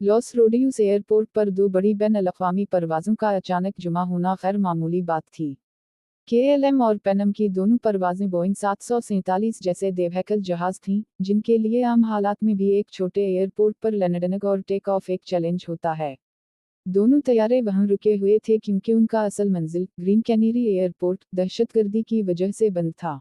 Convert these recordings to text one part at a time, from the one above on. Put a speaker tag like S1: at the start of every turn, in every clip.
S1: Loss रोडियूस airport पर दो बड़ी बैन अल-अक़वामी परवाज़ों का अचानक जमा होना गैर मामूली बात थी। KLM और पैनम की दोनों परवाज़ें बोइंग 747 जैसे देवहैकल जहाज़ थीं, जिनके लिए आम हालात में भी एक छोटे एयरपोर्ट पर लैंडिंग और टेक ऑफ एक चैलेंज होता है। दोनों तैयारे वहां रुके हुए थे क्योंकि उनका असल मंजिल ग्रीन कैनरी एयरपोर्ट दहशतगर्दी की वजह से बंद था।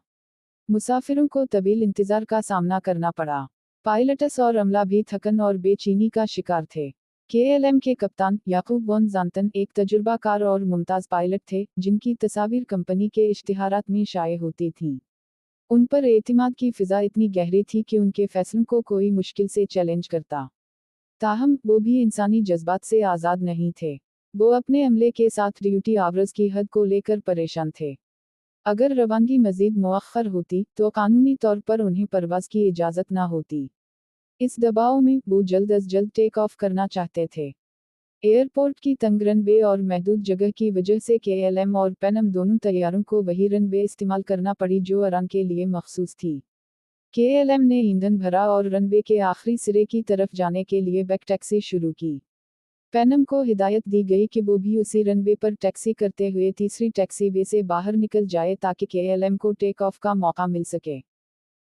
S1: मुसाफिरों को तवील इंतजार का सामना करना पड़ा। पायलट्स और अमला भी थकन और बेचैनी का शिकार थे। KLM के कप्तान याकूब वॉन ज़ांतन एक तजुर्बाकार और मुमताज़ पायलट थे, जिनकी तस्वीर कंपनी के इश्तिहारात में शाये होती थीं। उन पर एतिमाद की फिजा इतनी गहरी थी कि उनके फैसलों को कोई मुश्किल से चैलेंज करता। ताहम वो भी इंसानी जज्बात से आज़ाद नहीं थे। वो अपने अमले के साथ ड्यूटी आवर्स की हद को लेकर परेशान थे। अगर रवानगी मजीद मुअख्खर होती तो कानूनी तौर पर उन्हें परवाज़ की इजाज़त ना होती। इस दबाव में वो जल्द अज जल्द टेक ऑफ करना चाहते थे। एयरपोर्ट की तंग रनवे और महदूद जगह की वजह से KLM और पैनम दोनों तैयारों को वही रनवे इस्तेमाल करना पड़ी जो उड़ान के लिए मखसूस थी। KLM ने ईंधन भरा और रनवे के आखिरी सिरे की तरफ जाने के लिए बैक टैक्सी शुरू की। पैनम को हिदायत दी गई कि वो भी उसी रनवे पर टैक्सी करते हुए तीसरी टैक्सीवे से बाहर निकल जाए ताकि KLM को टेक ऑफ का मौका मिल सके।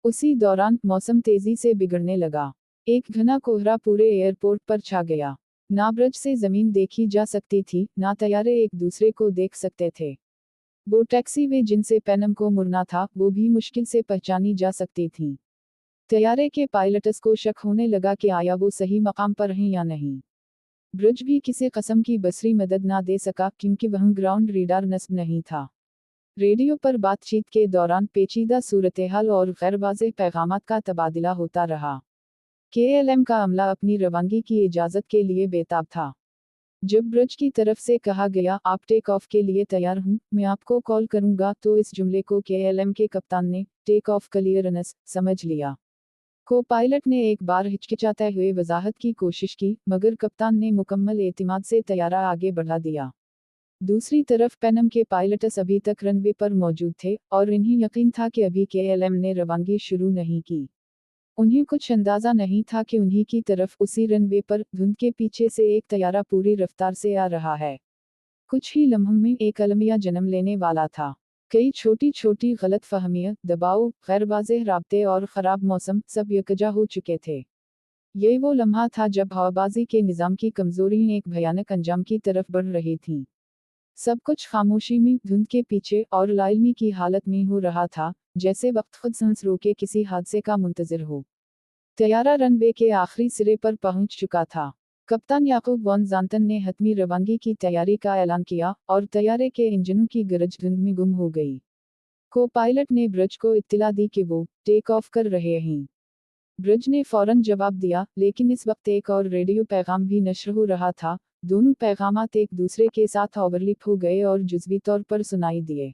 S1: उसी दौरान मौसम तेजी से बिगड़ने लगा। एक घना कोहरा पूरे एयरपोर्ट पर छा गया। ना ब्रज से जमीन देखी जा सकती थी, ना तैयारे एक दूसरे को देख सकते थे। वो टैक्सीवे जिनसे पैनम को मुड़ना था, वो भी मुश्किल से पहचानी जा सकती थी। तैयारे के पायलट्स को शक होने लगा कि आया वो सही मकाम पर हैं या नहीं। ब्रज भी किसी कस्म की बसरी मदद ना दे सका क्योंकि वह ग्राउंड रीडार नस्ब नहीं था। रेडियो पर बातचीत के दौरान पेचीदा सूरत-ए-हाल और गैर वाज़ेह पैगामात का तबादला होता रहा। KLM का अमला अपनी रवानगी की इजाज़त के लिए बेताब था। जब ब्रज की तरफ से कहा गया आप टेक ऑफ के लिए तैयार हूँ, मैं आपको कॉल करूँगा, तो इस जुमले को KLM के कप्तान ने टेक ऑफ क्लियरेंस समझ लिया। को पायलट ने एक बार हिचकिचाते हुए वजाहत की कोशिश की, मगर कप्तान ने मुकम्मल एतिमाद से तैयारा आगे बढ़ा दिया। दूसरी तरफ पैनम के पायलट्स अभी तक रनवे पर मौजूद थे और इन्हें यकीन था कि अभी KLM ने रवानगी शुरू नहीं की। उन्हें कुछ अंदाजा नहीं था कि उन्हीं की तरफ उसी रनवे पर धुंध के पीछे से एक तैयारा पूरी रफ्तार से आ रहा है। कुछ ही लम्हों में एक अलमिया जन्म लेने वाला था। कई छोटी छोटी गलत फहमियाँ, दबाव, गैर वाज़ेह राब्ते और ख़राब मौसम सब यकजा हो चुके थे। ये वो लम्हा था जब हवाबाजी के निज़ाम की कमज़ोरियाँ एक भयानक अंजाम की तरफ बढ़ रही थीं। सब कुछ खामोशी में, धुंध के पीछे और लाइल्मी की हालत में हो रहा था, जैसे वक्त खुद सांस रोके किसी हादसे का मुंतज़िर हो। तैयारा रनवे के आखिरी सिरे पर पहुंच चुका था। कप्तान याकूब वॉन ज़ांतन ने हतमी रवानगी की तैयारी का ऐलान किया और तैयारे के इंजनों की गरज धुंध में गुम हो गई। को पायलट ने ब्रज को इत्तला दी कि वो टेक ऑफ कर रहे हैं। ब्रज ने फौरन जवाब दिया, लेकिन इस वक्त एक और रेडियो पैगाम भी नश्र हो रहा था। दोनों पैगामात एक दूसरे के साथ ओवरलिप हो गए और जुज़वी तौर पर सुनाई दिए।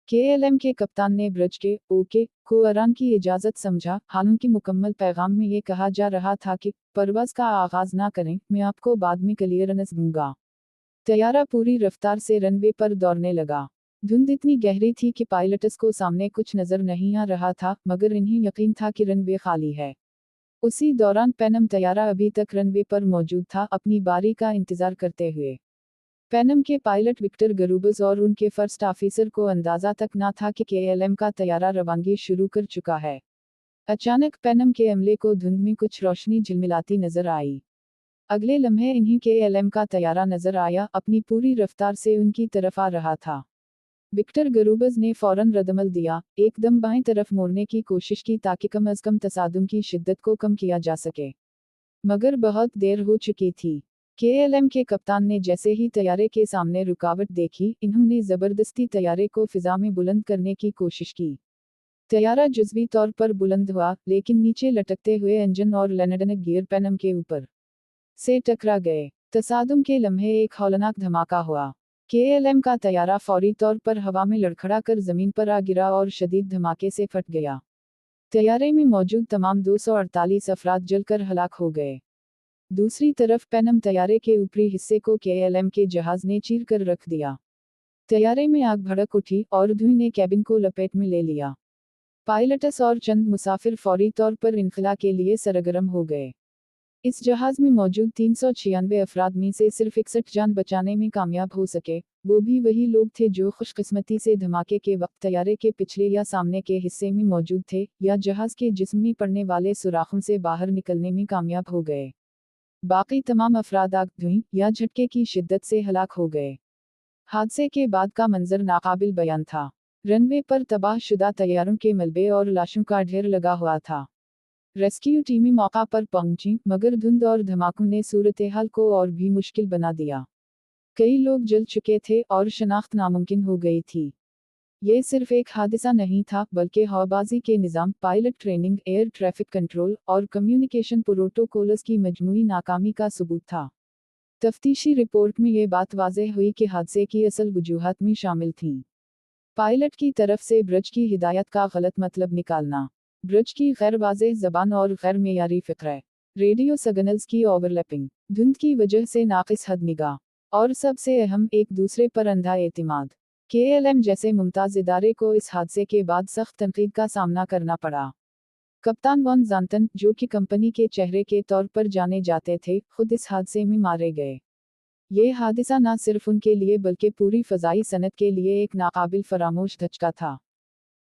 S1: KLM के कप्तान ने ब्रज के ओके को उड़ान की इजाज़त समझा, हालांकि मुकम्मल पैगाम में ये कहा जा रहा था कि परवाज़ का आगाज़ ना करें, मैं आपको बाद में क्लियरेंस दूंगा। तैयारा पूरी रफ्तार से रनवे पर दौड़ने लगा। धुंध इतनी गहरी थी कि पायलट्स को सामने कुछ नजर नहीं आ रहा था, मगर इन्हें यकीन था कि रनवे खाली है। उसी दौरान पैनम तैयारा अभी तक रनवे पर मौजूद था, अपनी बारी का इंतजार करते हुए। पैनम के पायलट विक्टर गरूबस और उनके फर्स्ट ऑफिसर को अंदाजा तक ना था कि KLM का तैयारा रवानगी शुरू कर चुका है। अचानक पैनम के अमले को धुंध में कुछ रोशनी झिलमिलाती नजर आई। अगले लम्हे इन्हें KLM का तैयारा नजर आया, अपनी पूरी रफ्तार से उनकी तरफ आ रहा था। विक्टर गरूबस ने फौरन रद्दमल दिया, एकदम बाएं तरफ मोड़ने की कोशिश की ताकि कम अज कम तसादुम की शिद्दत को कम किया जा सके। मगर बहुत देर हो चुकी थी। KLM के कप्तान ने जैसे ही तैयारे के सामने रुकावट देखी, इन्होंने जबरदस्ती तैयारे को फिजा में बुलंद करने की कोशिश की। तैयारा जुज़वी तौर पर बुलंद हुआ, लेकिन नीचे लटकते हुए इंजन और लैंडिंग गियर पैनम के ऊपर से टकरा गए। तसादुम के लम्हे एक हौलनाक धमाका हुआ। KLM का तैयारा फौरी तौर पर हवा में लड़खड़ा कर जमीन पर आ गिरा और शदीद धमाके से फट गया। तैयारे में मौजूद तमाम 248 अफराद जलकर हलाक हो गए। दूसरी तरफ पैनम तैयारे के ऊपरी हिस्से को KLM के जहाज ने चीर कर रख दिया। तैयारे में आग भड़क उठी और धुएं ने कैबिन को लपेट में ले लिया। पायलट्स और चंद मुसाफिर फौरी तौर पर इनखला के लिए सरगर्म हो गए। इस जहाज में मौजूद 396 अफराद में से सिर्फ 61 जान बचाने में कामयाब हो सके, वो भी वही लोग थे जो खुशकिस्मती से धमाके के वक्त तैयारे के पिछले या सामने के हिस्से में मौजूद थे, या जहाज के जिस्म में पड़ने वाले सुराखों से बाहर निकलने में कामयाब हो गए। बाकी तमाम अफराद आग, धुएं या झटके की शिद्दत से हलाक हो गए। हादसे के बाद का मंजर नाकाबिल बयान था। रनवे पर तबाह शुदा तैयारों के मलबे और लाशों का ढेर लगा हुआ था। रेस्क्यू टीमें मौका पर पहुंची, मगर धुंध और धमाकों ने सूरत-ए-हाल को और भी मुश्किल बना दिया। कई लोग जल चुके थे और शनाख्त नामुमकिन हो गई थी। ये सिर्फ एक हादसा नहीं था, बल्कि हवाबाजी के निज़ाम, pilot training, air traffic control और कम्युनिकेशन प्रोटोकॉल्स की मजमूई नाकामी का सबूत था। तफ्तीशी रिपोर्ट में ये बात वाज़ेह हुई कि हादसे की असल वजूहात में शामिल थीं: पायलट की तरफ से ब्रज की हिदायत का गलत मतलब निकालना, ब्रज की गैर वाज़ेह ज़बान और गैर मेयारी फ़िक्र, रेडियो सिग्नल्स की ओवरलैपिंग, धुंध की वजह से नाक़िस हद निगाह, और सबसे अहम, एक दूसरे पर अंधा एतिमाद। KLM जैसे मुमताज़ इदारे को इस हादसे के बाद सख्त तनकीद का सामना करना पड़ा। कप्तान वॉन ज़ांटन, जो कि कंपनी के चेहरे के तौर पर जाने जाते थे, खुद इस हादसे में मारे गए। ये हादसा न सिर्फ उनके लिए बल्कि पूरी फ़ज़ाई सनत के लिए एक नाकाबिल फरामोश धचका था।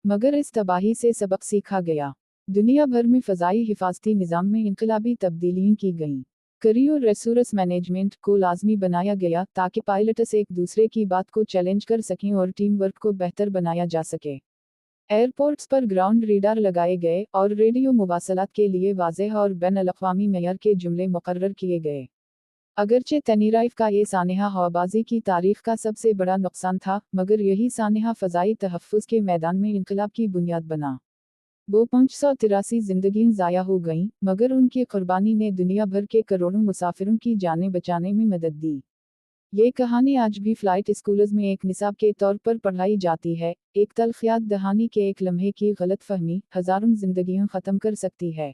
S1: मगर इस तबाही से सबक सीखा गया। दुनिया भर में फ़ज़ाई हिफाज़ती निज़ाम में इनकलाबी तब्दीलियाँ की गईं। करियर रिसोर्स मैनेजमेंट को लाज़मी बनाया गया ताकि पायलट्स एक दूसरे की बात को चैलेंज कर सकें और टीम वर्क को बेहतर बनाया जा सके। एयरपोर्ट्स पर ग्राउंड रेडार लगाए गए और रेडियो मुवासलात के लिए वाज़ेह और बैन-अल-अक़वामी मेयार के जुमले मुक़र्रर किए गए। अगरचे तनीराइफ का ये सानहा हवाबाजी की तारीख का सबसे बड़ा नुकसान था, मगर यही सानहा फ़ज़ाई तहफ़्फ़ुज़ के मैदान में इनकलाब की बुनियाद बना। वो 583 ज़िंदगियाँ ज़ाया हो गईं, मगर उनकी क़ुर्बानी ने दुनिया भर के करोड़ों मुसाफिरों की जानें बचाने में मदद दी। ये कहानी आज भी फ़्लाइट स्कूल्स में एक निसाब के तौर पर पढ़ाई जाती है। एक तल्ख़ याद दहानी के एक लम्हे की गलत फ़हमी हज़ारों ज़िंदगियाँ ख़त्म कर सकती है।